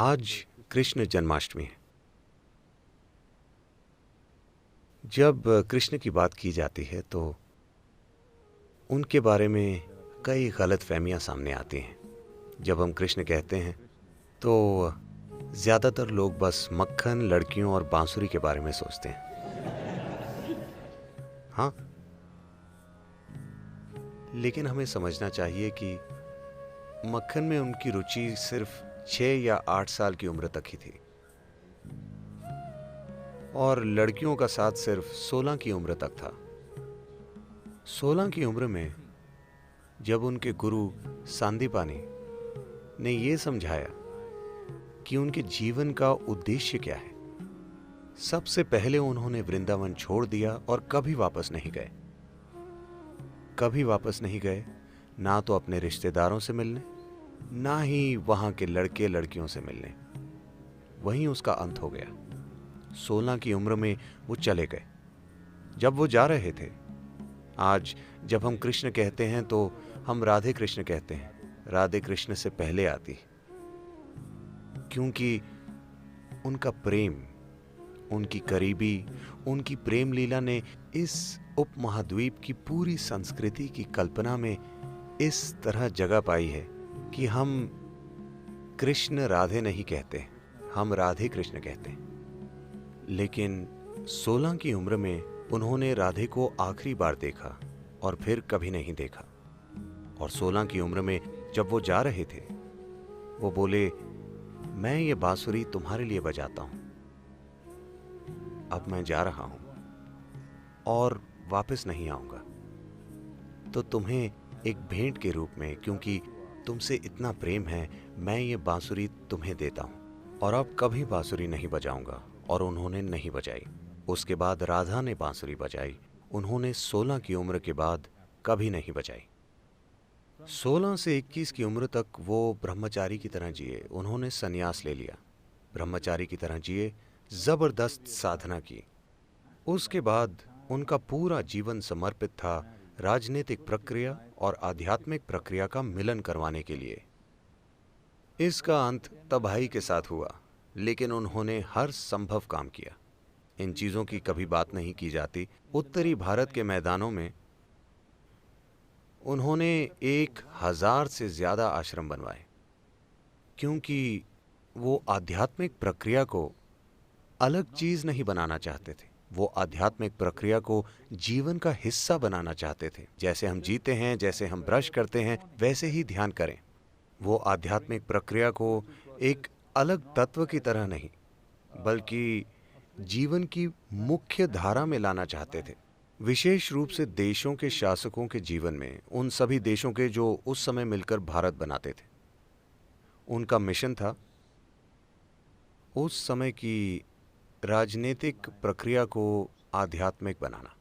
आज कृष्ण जन्माष्टमी है। जब कृष्ण की बात की जाती है तो उनके बारे में कई गलतफहमियां सामने आती हैं। जब हम कृष्ण कहते हैं तो ज़्यादातर लोग बस मक्खन, लड़कियों और बांसुरी के बारे में सोचते हैं। हाँ, लेकिन हमें समझना चाहिए कि मक्खन में उनकी रुचि सिर्फ 6 या 8 साल की उम्र तक ही थी और लड़कियों का साथ सिर्फ 16 की उम्र तक था। 16 की उम्र में जब उनके गुरु सांदीपानी ने ये समझाया कि उनके जीवन का उद्देश्य क्या है, सबसे पहले उन्होंने वृंदावन छोड़ दिया और कभी वापस नहीं गए। कभी वापस नहीं गए, ना तो अपने रिश्तेदारों से मिलने, ना ही वहां के लड़के लड़कियों से मिलने। वहीं उसका अंत हो गया। 16 की उम्र में वो चले गए। जब वो जा रहे थे, आज जब हम कृष्ण कहते हैं तो हम राधे कृष्ण कहते हैं। राधे कृष्ण से पहले आती, क्योंकि उनका प्रेम, उनकी करीबी, उनकी प्रेम लीला ने इस उपमहाद्वीप की पूरी संस्कृति की कल्पना में इस तरह जगह पाई है कि हम कृष्ण राधे नहीं कहते, हम राधे कृष्ण कहते हैं। लेकिन 16 की उम्र में उन्होंने राधे को आखिरी बार देखा और फिर कभी नहीं देखा। और 16 की उम्र में जब वो जा रहे थे, वो बोले, मैं ये बांसुरी तुम्हारे लिए बजाता हूं, अब मैं जा रहा हूं और वापस नहीं आऊंगा, तो तुम्हें एक भेंट के रूप में, क्योंकि तुमसे इतना प्रेम है, मैं ये बांसुरी तुम्हें देता हूं और अब कभी बांसुरी नहीं बजाऊंगा। और उन्होंने नहीं बजाई। उसके बाद राधा ने बांसुरी बजाई। उन्होंने 16 की उम्र के बाद कभी नहीं बजाई। 16 से 21 की उम्र तक वो ब्रह्मचारी की तरह जिए। उन्होंने संन्यास ले लिया, ब्रह्मचारी की तरह जिए, जबरदस्त साधना की। उसके बाद उनका पूरा जीवन समर्पित था राजनीतिक प्रक्रिया और आध्यात्मिक प्रक्रिया का मिलन करवाने के लिए। इसका अंत तबाही के साथ हुआ, लेकिन उन्होंने हर संभव काम किया। इन चीजों की कभी बात नहीं की जाती। उत्तरी भारत के मैदानों में उन्होंने 1000 से ज्यादा आश्रम बनवाए, क्योंकि वो आध्यात्मिक प्रक्रिया को अलग चीज नहीं बनाना चाहते थे। वो आध्यात्मिक प्रक्रिया को जीवन का हिस्सा बनाना चाहते थे। जैसे हम जीते हैं, जैसे हम ब्रश करते हैं, वैसे ही ध्यान करें। वो आध्यात्मिक प्रक्रिया को एक अलग तत्व की तरह नहीं, बल्कि जीवन की मुख्य धारा में लाना चाहते थे। विशेष रूप से देशों के शासकों के जीवन में, उन सभी देशों के जो उस समय मिलकर भारत बनाते थे। उनका मिशन था उस समय की राजनीतिक प्रक्रिया को आध्यात्मिक बनाना।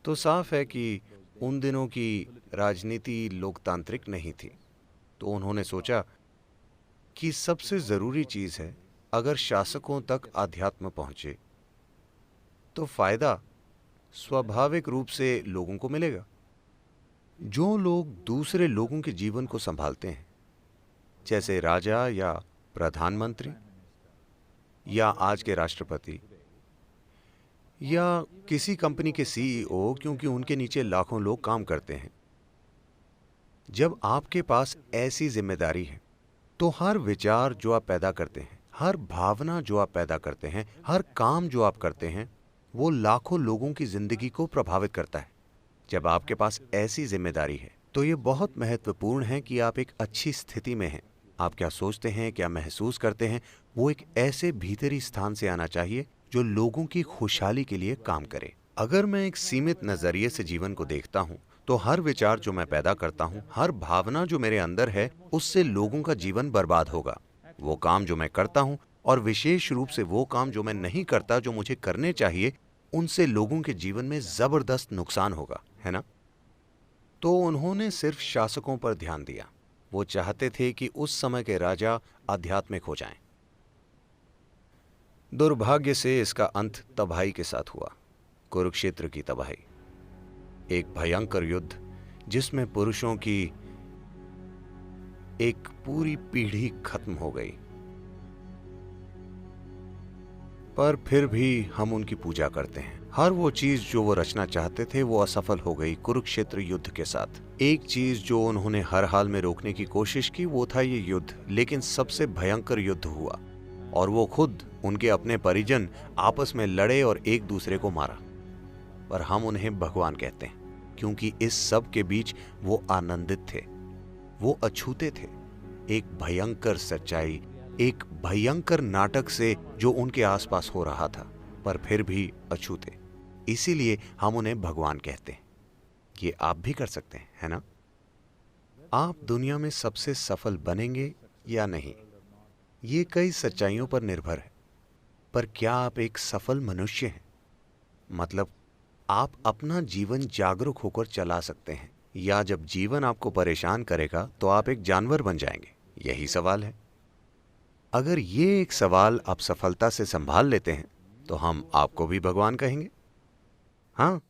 तो साफ है कि उन दिनों की राजनीति लोकतांत्रिक नहीं थी। तो उन्होंने सोचा कि सबसे जरूरी चीज है, अगर शासकों तक अध्यात्म पहुंचे तो फायदा स्वाभाविक रूप से लोगों को मिलेगा। जो लोग दूसरे लोगों के जीवन को संभालते हैं, जैसे राजा या प्रधानमंत्री या आज के राष्ट्रपति या किसी कंपनी के सीईओ, क्योंकि उनके नीचे लाखों लोग काम करते हैं। जब आपके पास ऐसी जिम्मेदारी है तो हर विचार जो आप पैदा करते हैं, हर भावना जो आप पैदा करते हैं, हर काम जो आप करते हैं, वो लाखों लोगों की जिंदगी को प्रभावित करता है। जब आपके पास ऐसी जिम्मेदारी है तो ये बहुत महत्वपूर्ण है कि आप एक अच्छी स्थिति में हैं। आप क्या सोचते हैं, क्या महसूस करते हैं, वो एक ऐसे भीतरी स्थान से आना चाहिए जो लोगों की खुशहाली के लिए काम करे। अगर मैं एक सीमित नजरिए से जीवन को देखता हूं तो हर विचार जो मैं पैदा करता हूं, हर भावना जो मेरे अंदर है, उससे लोगों का जीवन बर्बाद होगा। वो काम जो मैं करता हूं और विशेष रूप से वो काम जो मैं नहीं करता, जो मुझे करने चाहिए, उनसे लोगों के जीवन में जबरदस्त नुकसान होगा, है ना? तो उन्होंने सिर्फ शासकों पर ध्यान दिया। वो चाहते थे कि उस समय के राजा आध्यात्मिक हो जाएं। दुर्भाग्य से इसका अंत तबाही के साथ हुआ, कुरुक्षेत्र की तबाही। एक भयंकर युद्ध जिसमें पुरुषों की एक पूरी पीढ़ी खत्म हो गई। पर फिर भी हम उनकी पूजा करते हैं। हर वो चीज जो वो रचना चाहते थे वो असफल हो गई कुरुक्षेत्र युद्ध के साथ। एक चीज जो उन्होंने हर हाल में रोकने की कोशिश की वो था ये युद्ध, लेकिन सबसे भयंकर युद्ध हुआ और वो खुद, उनके अपने परिजन आपस में लड़े और एक दूसरे को मारा। पर हम उन्हें भगवान कहते हैं क्योंकि इस सब के बीच वो आनंदित थे, वो अछूते थे। एक भयंकर सच्चाई, एक भयंकर नाटक से जो उनके आसपास हो रहा था, पर फिर भी अछूते। इसीलिए हम उन्हें भगवान कहते हैं। ये आप भी कर सकते हैं, है ना? आप दुनिया में सबसे सफल बनेंगे या नहीं, ये कई सच्चाइयों पर निर्भर है। पर क्या आप एक सफल मनुष्य हैं? मतलब आप अपना जीवन जागरूक होकर चला सकते हैं, या जब जीवन आपको परेशान करेगा तो आप एक जानवर बन जाएंगे? यही सवाल है। अगर ये एक सवाल आप सफलता से संभाल लेते हैं तो हम आपको भी भगवान कहेंगे। हाँ,